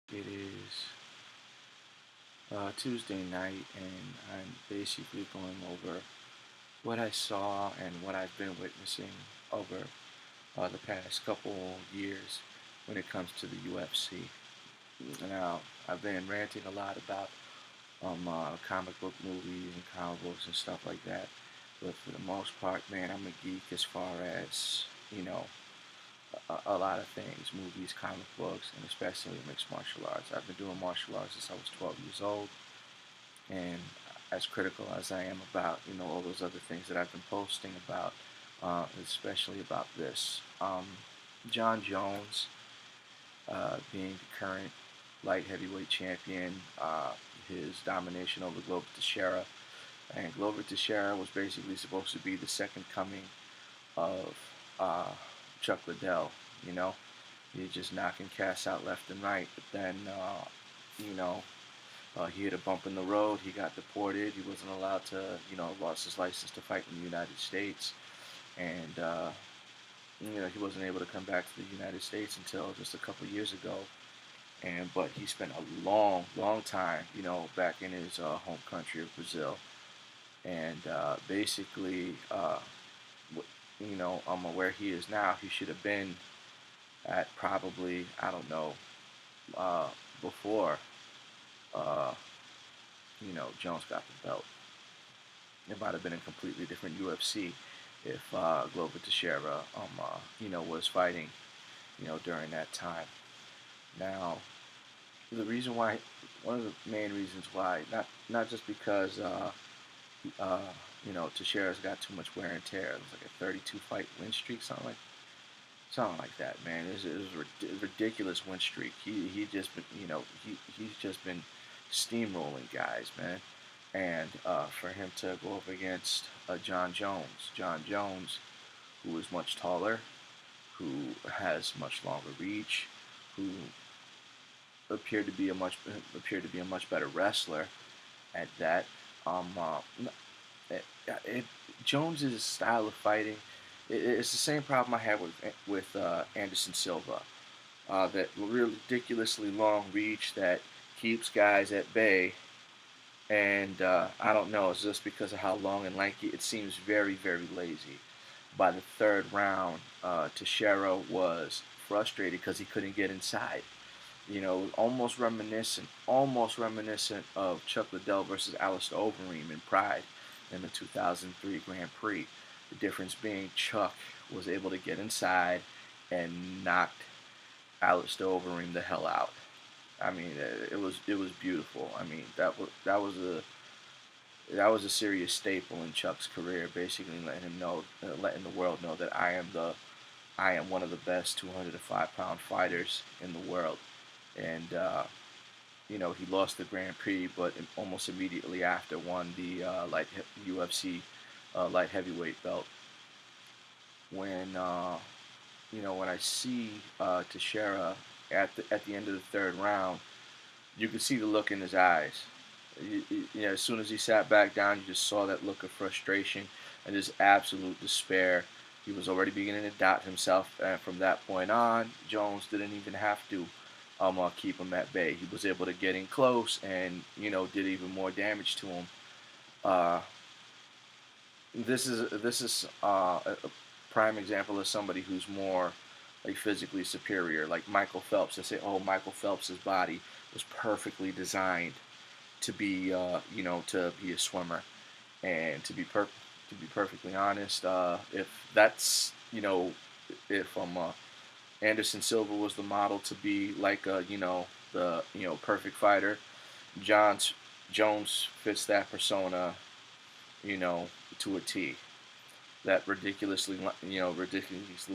It is Tuesday night, and I'm basically going over what I saw and what I've been witnessing over the past couple years when it comes to the UFC. Now, I've been ranting a lot about comic book movies and comic books and stuff like that, but for the most part, man, I'm a geek as far as a lot of things: movies, comic books, and especially mixed martial arts. I've been doing martial arts since I was 12 years old. And as critical as I am about all those other things that I've been posting about, especially about this, John Jones being the current light heavyweight champion, his domination over Glover Teixeira, and Glover Teixeira was basically supposed to be the second coming of uh, Chuck Liddell. You know, he's just knocking cats out left and right, but then you know he hit a bump in the road. He got deported. He wasn't allowed to, lost his license to fight in the United States. And, he wasn't able to come back to the United States until just a couple years ago. But he spent a long, long time, back in his home country of Brazil. And basically, where he is now, he should have been at probably, I don't know, uh, before, uh, Jones got the belt. It might have been a completely different UFC if Glover Teixeira, was fighting, during that time. Now, the reason why, one of the main reasons why, not just because, uh, Teixeira's got too much wear and tear. It was like a 32 fight win streak, something like that, man. It was a ridiculous win streak. He just been, he's just been steamrolling guys, man. And for him to go up against John Jones, who is much taller, who has much longer reach, who appeared to be a much better wrestler at that. Um, uh, it, it, Jones's style of fighting, it's the same problem I had with Anderson Silva. That ridiculously long reach that keeps guys at bay. And I don't know, it's just because of how long and lanky it seems very, very lazy. By the third round, Teixeira was frustrated because he couldn't get inside. Almost reminiscent of Chuck Liddell versus Alistair Overeem in Pride in the 2003 Grand Prix. The difference being Chuck was able to get inside and knocked Alistair Overeem the hell out. I mean, it was beautiful. I mean, that was a serious staple in Chuck's career, basically letting the world know that I am one of the best 205-pound fighters in the world. And he lost the Grand Prix, but almost immediately after won the UFC light heavyweight belt. When I see Teixeira at the end of the third round, you could see the look in his eyes. As soon as he sat back down, you just saw that look of frustration and just absolute despair. He was already beginning to doubt himself, and from that point on, Jones didn't even have to keep him at bay. He was able to get in close and did even more damage to him. Uh, this is a prime example of somebody who's more like physically superior, like Michael Phelps. They say, oh, Michael Phelps's body was perfectly designed to be a swimmer. And to be perfectly honest, if that's if Anderson Silva was the model to be like the perfect fighter, John's Jones fits that persona, you know, to a T. That ridiculously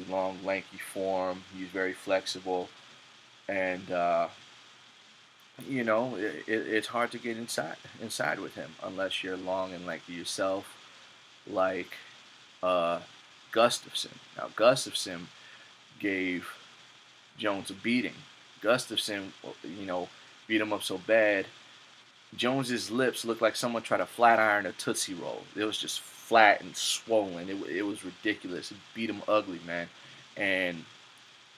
long, lanky form. He's very flexible, and it's hard to get inside with him unless you're long and lanky yourself, like uh, Gustafson. Now Gustafson gave Jones a beating. Gustafson, beat him up so bad. Jones's lips looked like someone tried to flat iron a Tootsie Roll. It was just flat and swollen. It was ridiculous. It beat him ugly, man. And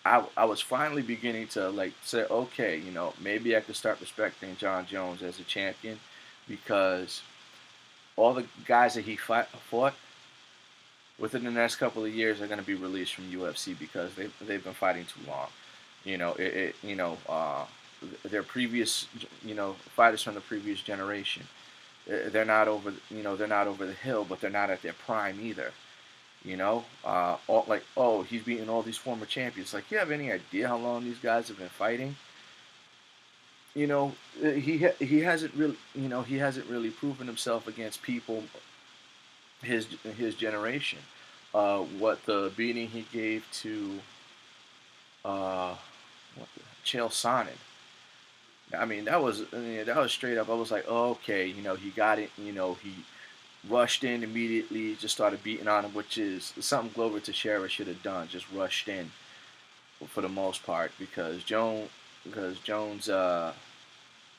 I was finally beginning to like say, okay, maybe I could start respecting John Jones as a champion because all the guys that he fought within the next couple of years are going to be released from UFC because they've been fighting too long. Their previous fighters from the previous generation, they're not over they're not over the hill, but they're not at their prime either. Like, oh, he's beating all these former champions. Like, you have any idea how long these guys have been fighting? He hasn't really he hasn't really proven himself against people his generation. What the beating he gave to uh, Chael Sonnen. I mean, that was straight up. I was like, oh, okay, he got it. He rushed in immediately, just started beating on him, which is something Glover Teixeira should have done. Just rushed in for the most part because Jones,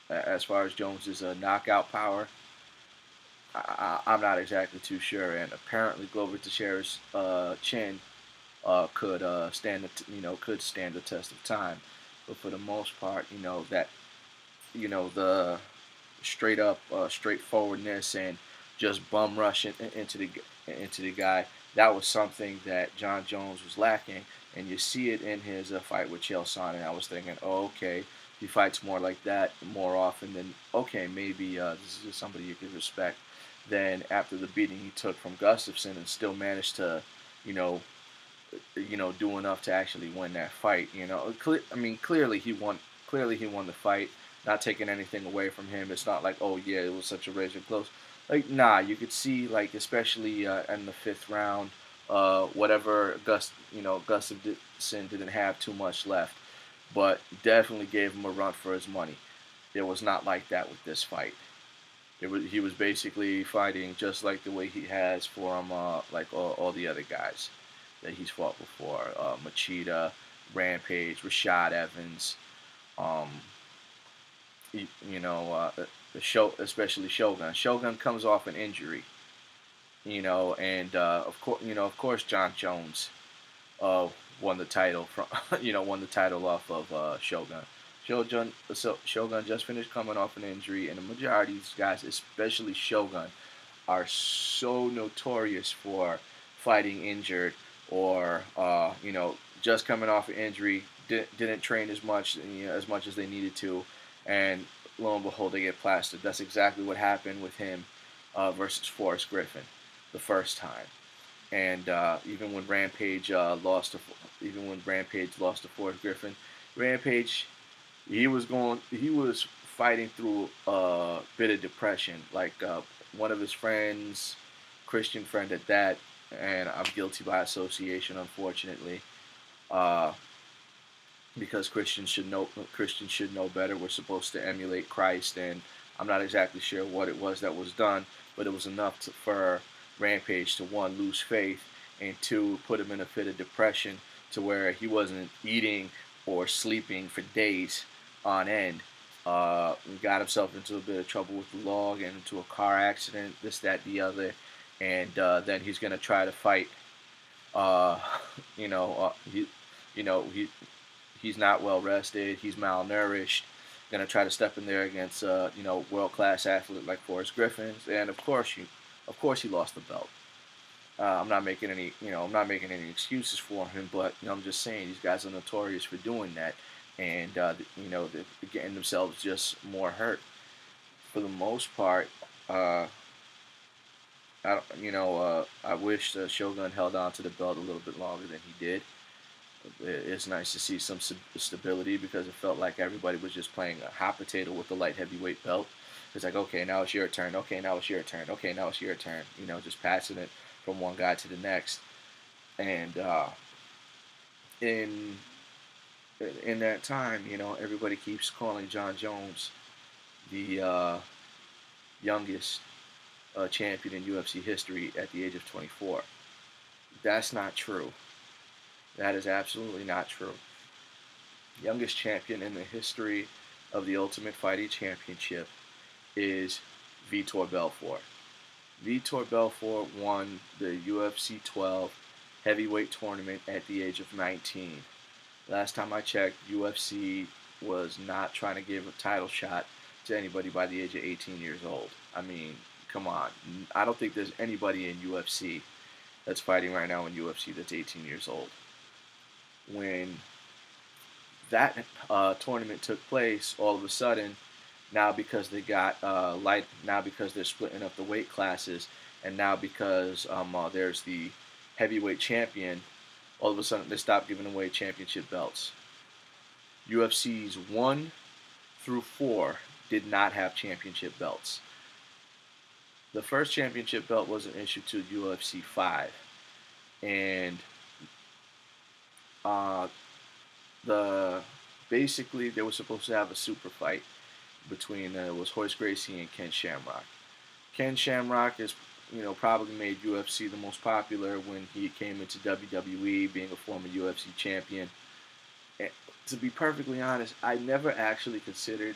as far as Jones's knockout power, I'm not exactly too sure. And apparently, Glover Teixeira's chin could could stand the test of time. But for the most part, the straight up straightforwardness and just bum rushing into the guy. That was something that John Jones was lacking, and you see it in his fight with Chael Sonnen. I was thinking, oh, okay, he fights more like that more often. Then okay, maybe this is somebody you can respect. Then after the beating he took from Gustafsson and still managed to, you know, do enough to actually win that fight. Clearly he won. Clearly he won the fight. Not taking anything away from him. It's not like, oh yeah, it was such a razor close. Like, nah, you could see, like, especially in the fifth round, whatever Gustafsson didn't have too much left, but definitely gave him a run for his money. It was not like that with this fight. He was basically fighting just like the way he has for him, like all the other guys that he's fought before, Machida, Rampage, Rashad Evans, um, the show, especially Shogun. Shogun comes off an injury, and of course, John Jones uh, won the title from, won the title off of Shogun. Shogun just finished coming off an injury, and the majority of these guys, especially Shogun, are so notorious for fighting injured or just coming off an injury, didn't train as much as they needed to, and lo and behold they get plastered. That's exactly what happened with him versus Forrest Griffin the first time. And even when Rampage lost to Forrest Griffin, Rampage he was fighting through a bit of depression. Like one of his friends, Christian friend at that, and I'm guilty by association, unfortunately, uh, because Christians should know better. We're supposed to emulate Christ, and I'm not exactly sure what it was that was done, but it was enough for Rampage to, one, lose faith, and two, put him in a fit of depression to where he wasn't eating or sleeping for days on end. Got himself into a bit of trouble with the law, getting into a car accident, this, that, the other, and then he's gonna try to fight. Uh, you know, he, he's not well rested. He's malnourished. Gonna try to step in there against world class athlete like Forrest Griffin, and of course he lost the belt. I'm not making any excuses for him, but I'm just saying these guys are notorious for doing that, and they're getting themselves just more hurt. For the most part, I wish Shogun held on to the belt a little bit longer than he did. It's nice to see some stability because it felt like everybody was just playing a hot potato with the light heavyweight belt. It's like, okay, now it's your turn. Okay, now it's your turn. Okay, now it's your turn. Just passing it from one guy to the next. And in in that time, everybody keeps calling John Jones the youngest champion in UFC history at the age of 24. That's not true. That is absolutely not true. Youngest champion in the history of the Ultimate Fighting Championship is Vitor Belfort. Vitor Belfort won the UFC 12 heavyweight tournament at the age of 19. Last time I checked, UFC was not trying to give a title shot to anybody by the age of 18 years old. I mean, come on. I don't think there's anybody in UFC that's fighting right now in UFC that's 18 years old. When that tournament took place, all of a sudden, now because they got now because they're splitting up the weight classes, and now because there's the heavyweight champion, all of a sudden they stopped giving away championship belts. UFC's 1 through 4 did not have championship belts. The first championship belt was an issue to UFC 5, and uh, the basically they were supposed to have a super fight between it was Royce Gracie and Ken Shamrock. Ken Shamrock is probably made UFC the most popular when he came into WWE, being a former UFC champion. And to be perfectly honest, I never actually considered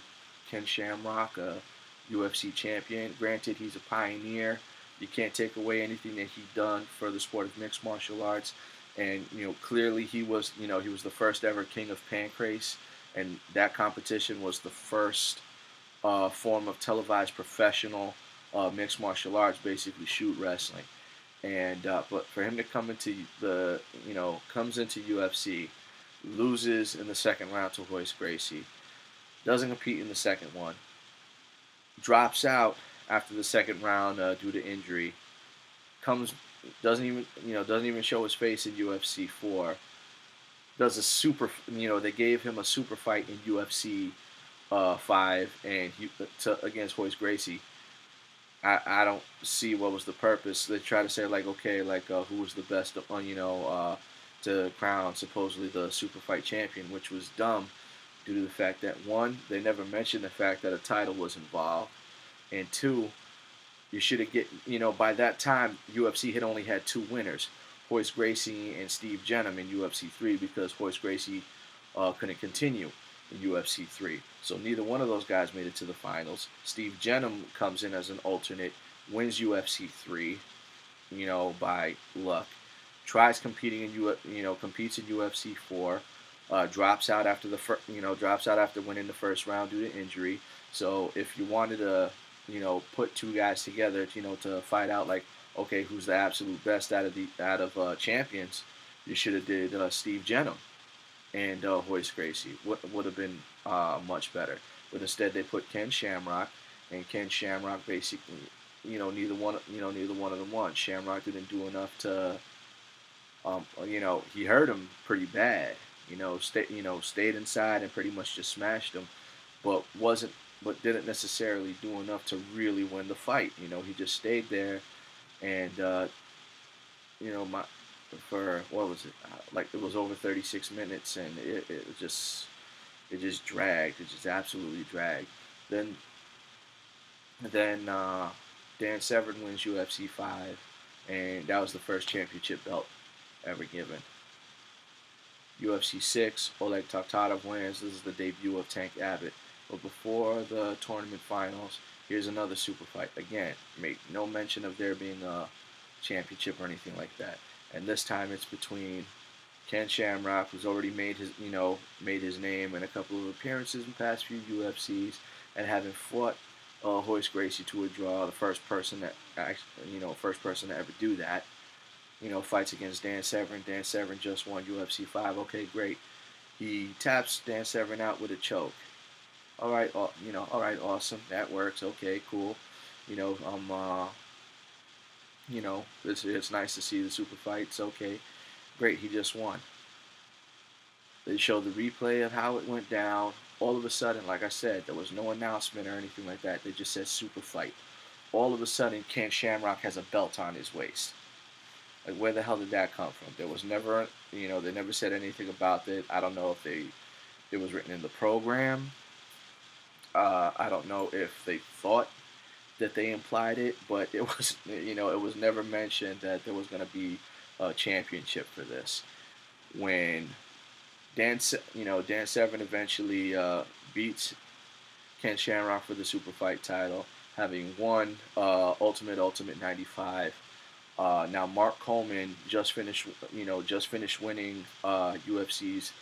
Ken Shamrock a UFC champion. Granted, he's a pioneer. You can't take away anything that he done for the sport of mixed martial arts. And clearly he was the first ever King of Pancrase, and that competition was the first form of televised professional mixed martial arts, basically shoot wrestling. And but for him to come into comes into UFC, loses in the second round to Royce Gracie, doesn't compete in the second one, drops out after the second round due to injury, comes doesn't even show his face in UFC 4, does a super they gave him a super fight in UFC 5 and against Royce Gracie. I don't see what was the purpose. They try to say like, okay, like who was the best to crown supposedly the super fight champion, which was dumb due to the fact that one, they never mentioned the fact that a title was involved, and two, you should have by that time UFC had only had 2 winners, Royce Gracie and Steve Jenham in UFC 3, because Royce Gracie couldn't continue in UFC 3. So neither one of those guys made it to the finals. Steve Jenham comes in as an alternate, wins UFC 3, by luck. Tries competing in competes in UFC 4, drops out after drops out after winning the first round due to injury. So if you wanted to put 2 guys together to fight out, like, okay, who's the absolute best out of champions, you should have did Steve Jenham and Royce Gracie. Would have been much better. But instead they put Ken Shamrock, and Ken Shamrock basically, neither one of them won. Shamrock didn't do enough to, he hurt him pretty bad. Stayed inside and pretty much just smashed him, but didn't necessarily do enough to really win the fight. He just stayed there, and my for what was it? Like it was over 36 minutes, and it just dragged. It just absolutely dragged. Then Dan Severn wins UFC 5, and that was the first championship belt ever given. UFC 6, Oleg Taktarov wins. This is the debut of Tank Abbott. But before the tournament finals, here's another super fight. Again, make no mention of there being a championship or anything like that. And this time it's between Ken Shamrock, who's already made his name in a couple of appearances in past few UFCs, and having fought Royce Gracie to a draw, the first person to ever do that. Fights against Dan Severn. Dan Severn just won UFC 5. Okay, great. He taps Dan Severn out with a choke. All right, all right, awesome. That works. Okay, cool. It's nice to see the super fights. Okay, great. He just won. They showed the replay of how it went down. All of a sudden, like I said, there was no announcement or anything like that. They just said super fight. All of a sudden, Ken Shamrock has a belt on his waist. Like, where the hell did that come from? There was never, they never said anything about it. I don't know if it was written in the program. I don't know if they thought that they implied it, but it was, it was never mentioned that there was going to be a championship for this. When Dan Severn eventually beats Ken Shamrock for the super fight title, having won Ultimate 95. Now Mark Coleman just finished winning UFC's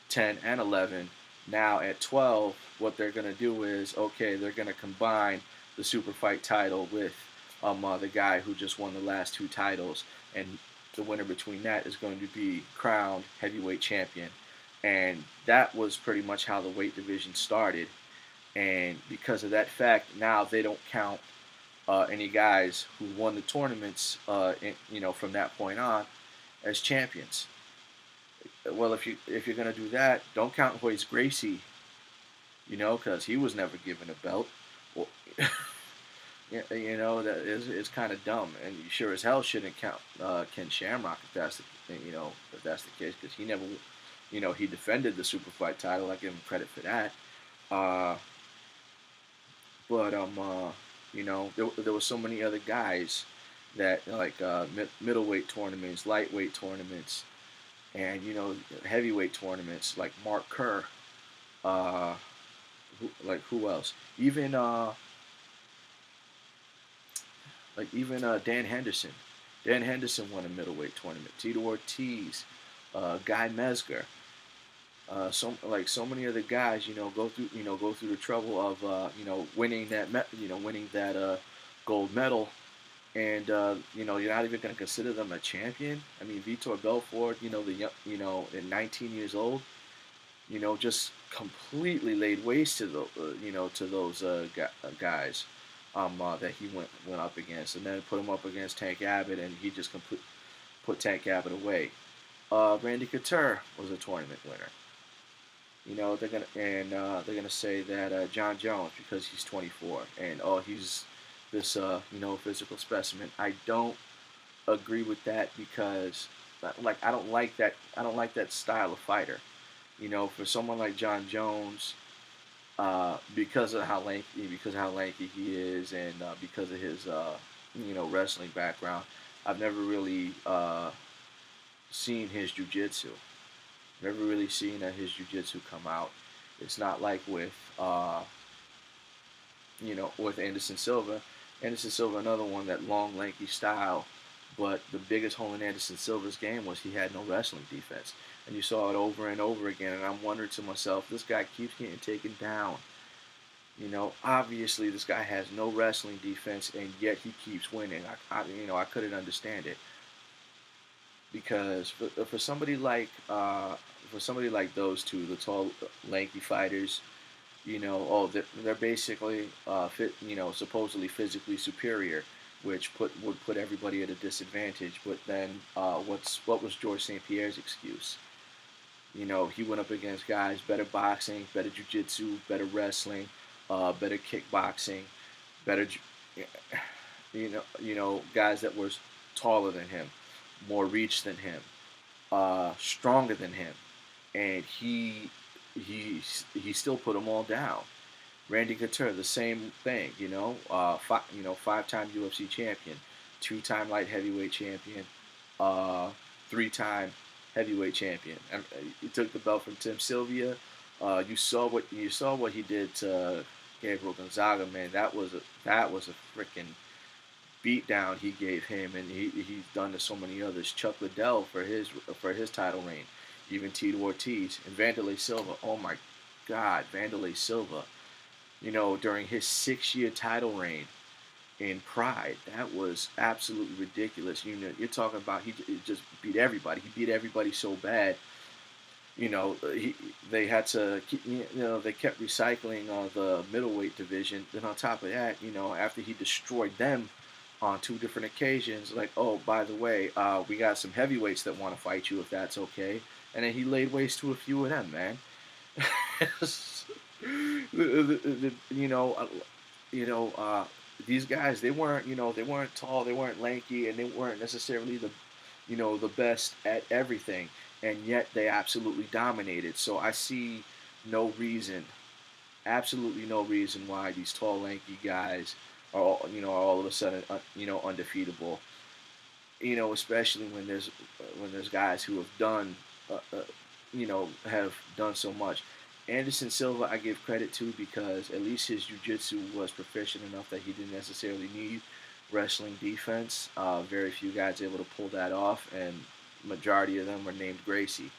10 and 11. Now at 12, what they're going to do is, okay, they're going to combine the super fight title with the guy who just won the last two titles, and the winner between that is going to be crowned heavyweight champion. And that was pretty much how the weight division started. And because of that fact, now they don't count any guys who won the tournaments, from that point on, as champions. Well, if you're gonna do that, don't count Royce Gracie, because he was never given a belt. Well, that is it's kind of dumb, and you sure as hell shouldn't count Ken Shamrock if that's the case, because he never, he defended the super fight title. I give him credit for that. Uh, but there were so many other guys that like middleweight tournaments, lightweight tournaments, and heavyweight tournaments like Mark Kerr. Uh, who else? Even Dan Henderson. Dan Henderson won a middleweight tournament. Tito Ortiz, Guy Mesger. So many other guys, go through the trouble of winning that gold medal, and you're not even going to consider them a champion. I mean, Vitor Belfort, at 19 years old, just completely laid waste to those guys that he went up against, and then put him up against Tank Abbott, and he just put Tank Abbott away. Randy Couture was a tournament winner. They're gonna say that John Jones, because he's 24 and he's this physical specimen. I don't agree with that, because I don't like that style of fighter. For someone like John Jones, because of how lanky he is, and because of his wrestling background, I've never really seen his jujitsu. Never really seen his jiu-jitsu come out. It's not like with Anderson Silva. Anderson Silva, another one, that long, lanky style. But the biggest hole in Anderson Silva's game was he had no wrestling defense. And you saw it over and over again. And I'm wondering to myself, this guy keeps getting taken down. Obviously this guy has no wrestling defense, and yet he keeps winning. I couldn't understand it, because for somebody like those two, the tall, lanky fighters, they're basically supposedly physically superior, which would put everybody at a disadvantage. But then, what was George St. Pierre's excuse? He went up against guys better boxing, better jiu-jitsu, better wrestling, better kickboxing, better, guys that were taller than him, more reach than him, stronger than him, and he still put them all down. Randy Couture, the same thing, five-time UFC champion, two-time light heavyweight champion, three-time heavyweight champion. He took the belt from Tim Sylvia. You saw what he did to Gabriel Gonzaga, man. That was a freaking beatdown he gave him, and he's done to so many others. Chuck Liddell for his title reign, even Tito Ortiz and Vanderlei Silva. Oh my God, Vanderlei Silva. During his 6-year title reign in Pride, that was absolutely ridiculous. You're talking about he just beat everybody. He beat everybody so bad. They had to keep, they kept recycling the middleweight division. Then on top of that, after he destroyed them on 2 different occasions, like, oh, by the way, we got some heavyweights that want to fight you if that's okay. And then he laid waste to a few of them, man. These guys, they weren't tall, they weren't lanky, and they weren't necessarily the best at everything, and yet they absolutely dominated. So I see no reason, absolutely no reason why these tall, lanky guys are all of a sudden undefeatable. Especially when there's guys who have done have done so much. Anderson Silva, I give credit to, because at least his jiu-jitsu was proficient enough that he didn't necessarily need wrestling defense. Very few guys able to pull that off, and majority of them were named Gracie.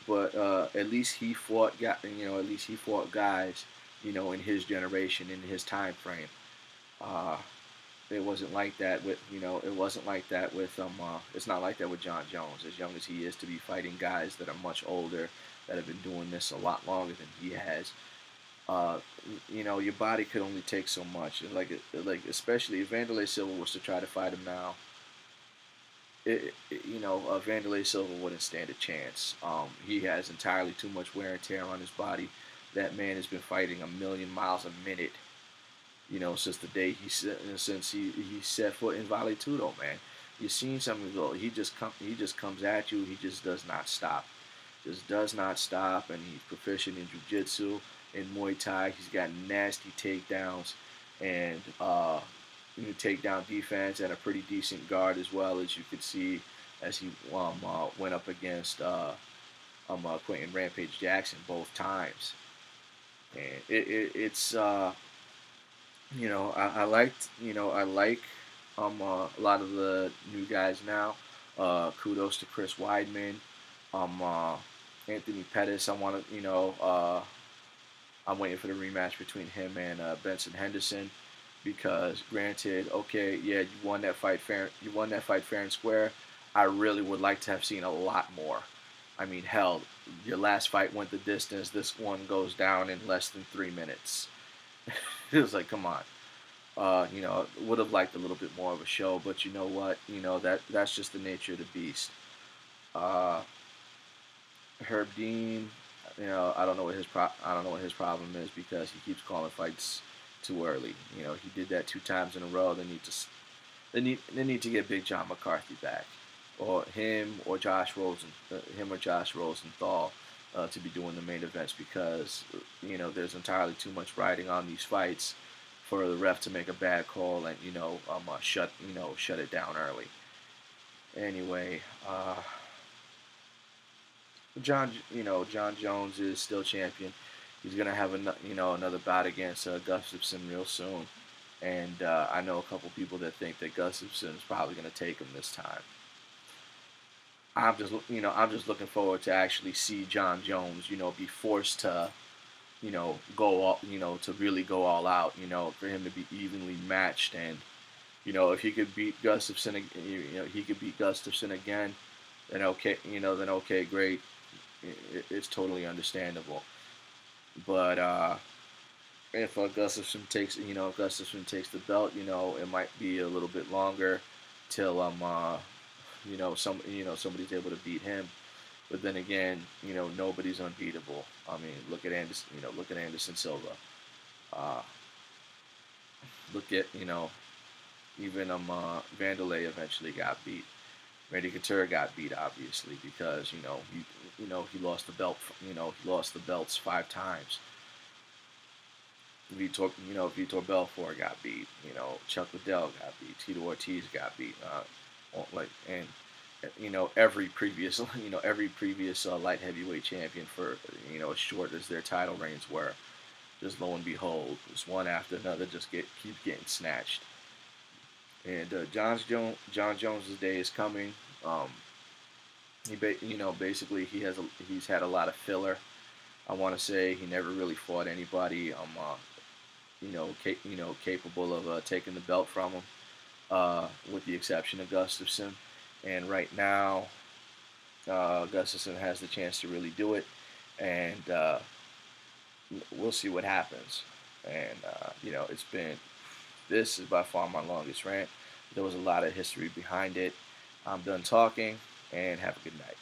but at least he fought, at least he fought guys, in his generation, in his time frame. Uh, it wasn't like that with, it wasn't like that with it's not like that with John Jones. As young as he is, to be fighting guys that are much older, that have been doing this a lot longer than he has. Uh, your body could only take so much. And like especially if Vanderlei Silva was to try to fight him now, Vanderlei Silva wouldn't stand a chance. He has entirely too much wear and tear on his body. That man has been fighting a million miles a minute, since the day since he set foot in Vale Tudo, man. You've seen some of his, he just comes at you. He just does not stop, just does not stop, and he's proficient in jiu-jitsu, in Muay Thai. He's got nasty takedowns, and takedown defense, and a pretty decent guard as well, as you could see as he went up against Quentin Rampage Jackson both times. And it's I like a lot of the new guys now. Kudos to Chris Weidman, Anthony Pettis. I'm waiting for the rematch between him and Benson Henderson, because granted, okay, yeah, you won that fight fair. You won that fight fair and square. I really would like to have seen a lot more. I mean, hell, your last fight went the distance. This one goes down in less than 3 minutes. It was like, come on. Would have liked a little bit more of a show, but you know what? That's just the nature of the beast. Uh, Herb Dean, I don't know what his problem is, because he keeps calling fights too early. He did that 2 times in a row. They need to get Big John McCarthy back, or him or Josh Rosenthal, to be doing the main events, because there's entirely too much riding on these fights for the ref to make a bad call and shut it down early. Anyway, John Jones is still champion. He's gonna have another bout against Gustafsson real soon, and I know a couple people that think that Gustafsson is probably gonna take him this time. I'm just looking forward to actually see John Jones, be forced to, go all, to really go all out, for him to be evenly matched, and if he could beat Gustafsson, he could beat Gustafsson again, then okay, great, it's totally understandable. But if Gustafsson takes the belt, it might be a little bit longer till somebody's able to beat him. But then again, nobody's unbeatable. I mean, look at Anderson Silva. Uh, Look at even Vanderlei eventually got beat. Randy Couture got beat, obviously, because he lost the belt. He lost the belts 5 times. Vitor Belfort got beat. Chuck Liddell got beat. Tito Ortiz got beat. And every previous light heavyweight champion, for as short as their title reigns were, just lo and behold, just one after another just keeps getting snatched. And John Jones's day is coming. Basically he's had a lot of filler. I want to say he never really fought anybody capable of taking the belt from him, with the exception of Gustafsson. And right now, Gustafsson has the chance to really do it, and we'll see what happens. And this is by far my longest rant. There was a lot of history behind it. I'm done talking, and have a good night.